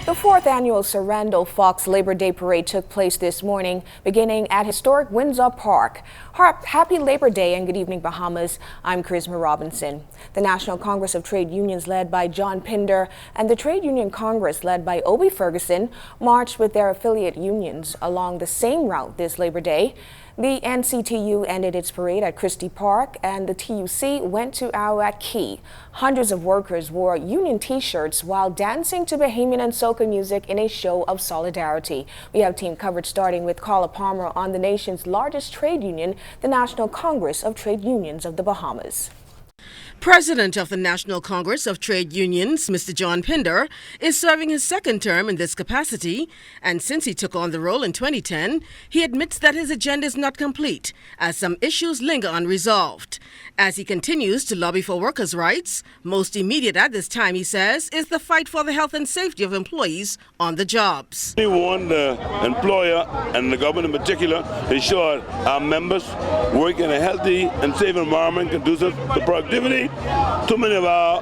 The fourth annual Sir Randall Fox Labor Day Parade took place this morning, beginning at historic Windsor Park. Happy Labor Day and good evening, Bahamas. I'm Charisma Robinson. The National Congress of Trade Unions, led by John Pinder, and the Trade Union Congress, led by Obie Ferguson, marched with their affiliate unions along the same route this Labor Day. The NCTU ended its parade at Christie Park, and the TUC went to Arawak Key. Hundreds of workers wore union T-shirts while dancing to Bahamian and soca music in a show of solidarity. We have team coverage starting with Carla Palmer on the nation's largest trade union, the National Congress of Trade Unions of the Bahamas. President of the National Congress of Trade Unions, Mr. John Pinder, is serving his second term in this capacity, and since he took on the role in 2010, he admits that his agenda is not complete, as some issues linger unresolved. As he continues to lobby for workers' rights, most immediate at this time, he says, is the fight for the health and safety of employees on the jobs. We want the employer and the government in particular to ensure our members work in a healthy and safe environment conducive to productivity. Too many of our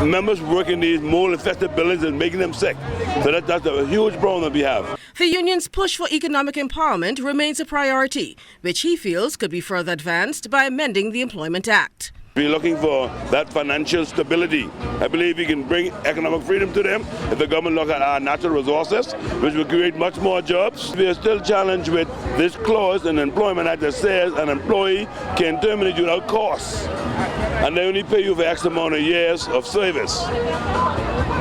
members work in these mold-infested buildings and making them sick. So that's a huge problem that we have. The union's push for economic empowerment remains a priority, which he feels could be further advanced by amending the Employment Act. We're looking for that financial stability. I believe we can bring economic freedom to them if the government look at our natural resources, which will create much more jobs. We are still challenged with this clause in the Employment Act that says an employee can terminate you without cause, and they only pay you for X amount of years of service.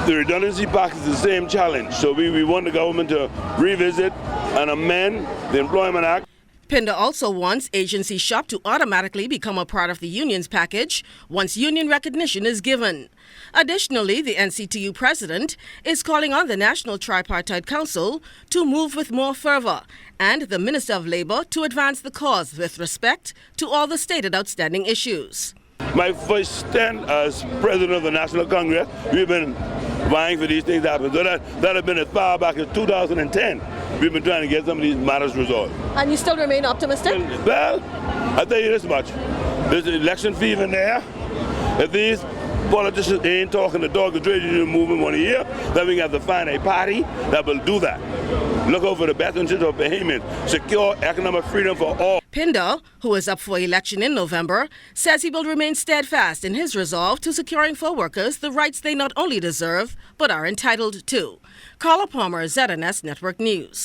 The redundancy pact is the same challenge, so we want the government to revisit and amend the Employment Act. Pinder also wants agency shop to automatically become a part of the union's package once union recognition is given. Additionally, the NCTU president is calling on the National Tripartite Council to move with more fervor and the Minister of Labor to advance the cause with respect to all the stated outstanding issues. My first stand as president of the National Congress, we've been vying for these things to happen. So that has been as far back as 2010. We've been trying to get some of these matters resolved. And you still remain optimistic? Well, I'll tell you this much. There's an election fever in there. If these politicians ain't talking to dog the trade union movement 1 year, then we have to find a party that will do that. Look over the best interest of Bahamians, secure economic freedom for all. Pinder, who is up for election in November, says he will remain steadfast in his resolve to securing for workers the rights they not only deserve, but are entitled to. Carla Palmer, ZNS Network News.